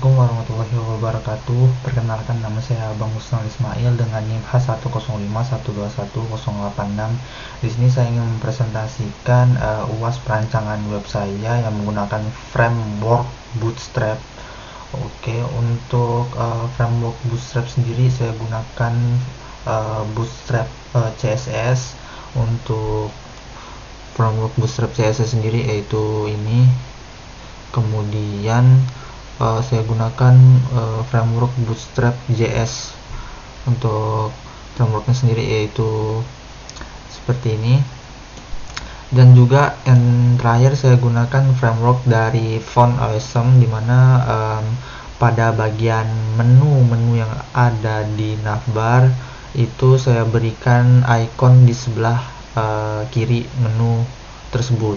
Assalamualaikum warahmatullahi wabarakatuh. Perkenalkan, nama saya Bang Musnal Ismail dengan NIM H105121086. Di sini saya ingin mempresentasikan UAS perancangan web saya yang menggunakan framework Bootstrap. Oke, untuk framework Bootstrap sendiri saya gunakan Bootstrap CSS. Untuk framework Bootstrap CSS sendiri yaitu ini. Kemudian saya gunakan framework Bootstrap JS. Untuk frameworknya sendiri yaitu seperti ini. Dan juga yang terakhir saya gunakan framework dari Font Awesome, dimana pada bagian menu yang ada di navbar itu saya berikan icon di sebelah kiri menu tersebut.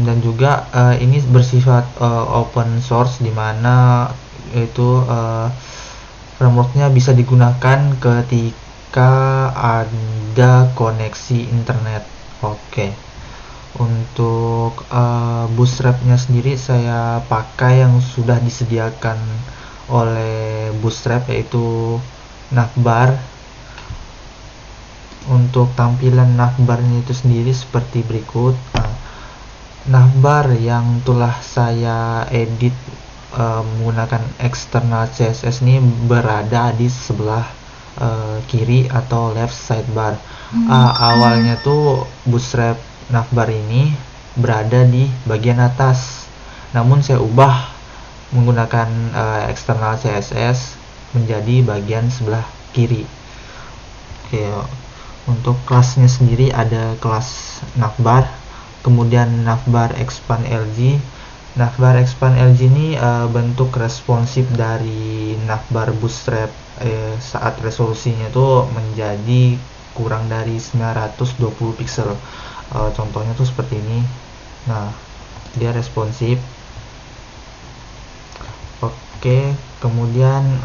Dan juga ini bersifat open source, dimana itu frameworknya bisa digunakan ketika ada koneksi internet. Oke. Untuk Bootstrapnya sendiri saya pakai yang sudah disediakan oleh Bootstrap, yaitu navbar. Untuk tampilan navbarnya itu sendiri seperti berikut. Navbar yang telah saya edit menggunakan eksternal CSS ini berada di sebelah kiri atau left sidebar. Awalnya tuh Bootstrap navbar ini berada di bagian atas, namun saya ubah menggunakan eksternal CSS menjadi bagian sebelah kiri. Oke, untuk kelasnya sendiri ada kelas navbar, kemudian navbar expand LG. Navbar expand LG ini bentuk responsif dari navbar Bootstrap saat resolusinya itu menjadi kurang dari 920 pixel. Contohnya tuh seperti ini. Nah, dia responsif. Oke, kemudian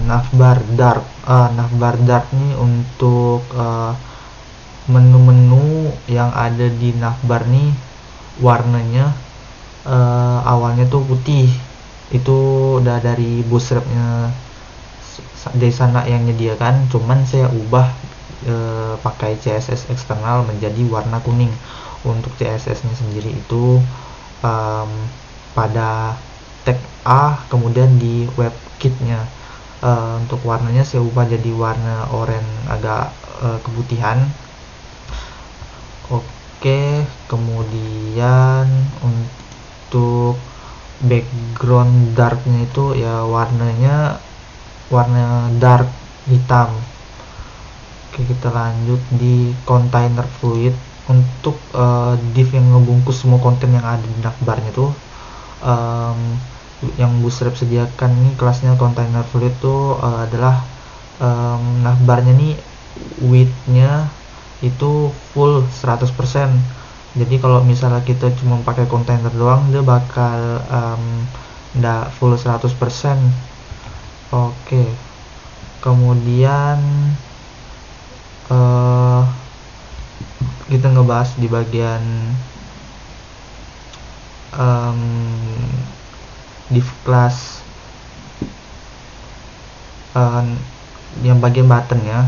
navbar dark. Navbar dark ini untuk menu-menu yang ada di navbar nih warnanya awalnya tuh putih. Itu udah dari Bootstrapnya dari sana yang menyediakan, cuman saya ubah pakai CSS eksternal menjadi warna kuning. Untuk CSS nya sendiri itu pada tag A, kemudian di WebKit-nya untuk warnanya saya ubah jadi warna oranye agak keputihan. Oke, kemudian untuk background darknya itu ya warnanya warna dark hitam. Oke, kita lanjut di container fluid. Untuk div yang ngebungkus semua konten yang ada di navbarnya tuh yang Bootstrap sediakan nih kelasnya container fluid tuh adalah navbarnya nih width-nya itu full 100%. Jadi kalau misalnya kita cuma pakai kontainer doang, dia bakal nggak full 100%. Oke, kemudian kita ngebahas di bagian div class yang bagian button ya.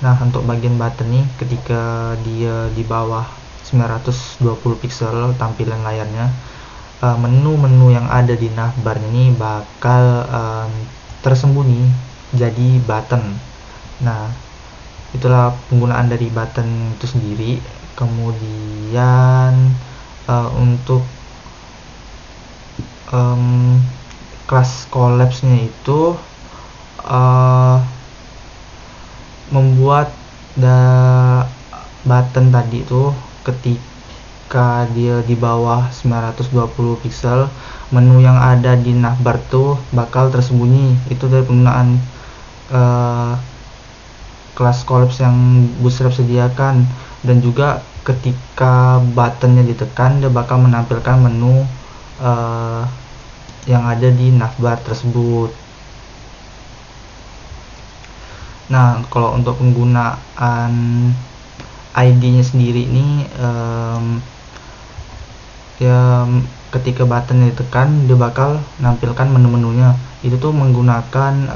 Nah, untuk bagian button nih ketika dia di bawah 920 pixel tampilan layarnya, menu-menu yang ada di navbar ini bakal tersembunyi jadi button. Nah, itulah penggunaan dari button itu sendiri. Kemudian untuk kelas collapse-nya itu membuat button tadi tuh ketika dia di bawah 920 pixel, menu yang ada di navbar tuh bakal tersembunyi. Itu dari penggunaan kelas collapse yang Bootstrap sediakan. Dan juga ketika buttonnya ditekan, dia bakal menampilkan menu yang ada di navbar tersebut. Nah, kalau untuk penggunaan ID-nya sendiri ini ya ketika button ditekan dia bakal nampilkan menu-menunya. Itu tuh menggunakan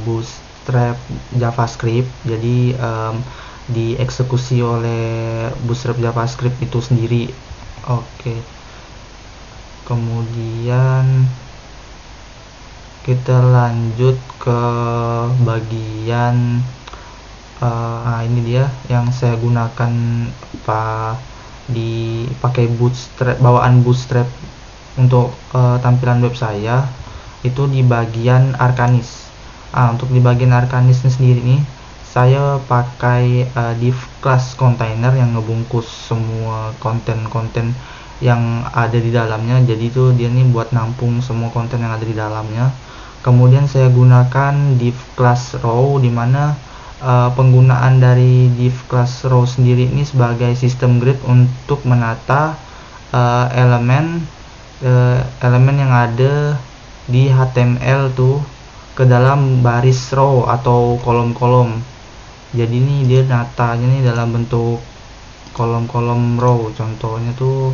bootstrap JavaScript. Jadi dieksekusi oleh bootstrap JavaScript itu sendiri. Oke. Kemudian kita lanjut ke bagian ini dia yang saya gunakan dipakai bootstrap, bawaan bootstrap untuk tampilan web saya itu di bagian Arcanis. Untuk di bagian Arcanis sendiri nih saya pakai div class container yang ngebungkus semua konten-konten yang ada di dalamnya. Jadi itu dia nih buat nampung semua konten yang ada di dalamnya. Kemudian saya gunakan div class row, dimana penggunaan dari div class row sendiri ini sebagai sistem grid untuk menata elemen yang ada di HTML tuh ke dalam baris row atau kolom-kolom. Jadi ini dia natanya nih dalam bentuk kolom-kolom row. Contohnya tuh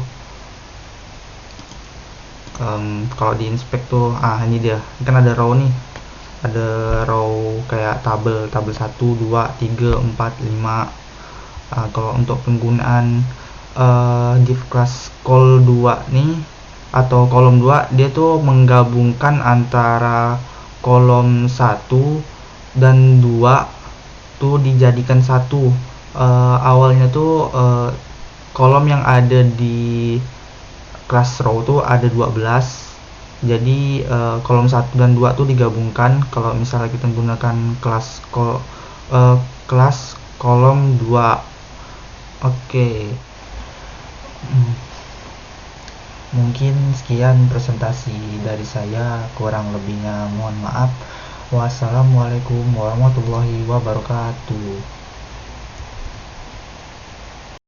kalau di inspect tuh ini dia kan ada row nih, ada row kayak tabel 1, 2, 3, 4, 5. Kalau untuk penggunaan div class col 2 nih atau kolom 2, dia tuh menggabungkan antara kolom 1 dan 2 tuh dijadikan satu. Awalnya tuh kolom yang ada di class row tuh ada 12. Jadi kolom 1 dan 2 tuh digabungkan kalau misalnya kita menggunakan kelas kolom 2. Oke. Mungkin sekian presentasi dari saya, kurang lebihnya mohon maaf. Wassalamualaikum warahmatullahi wabarakatuh.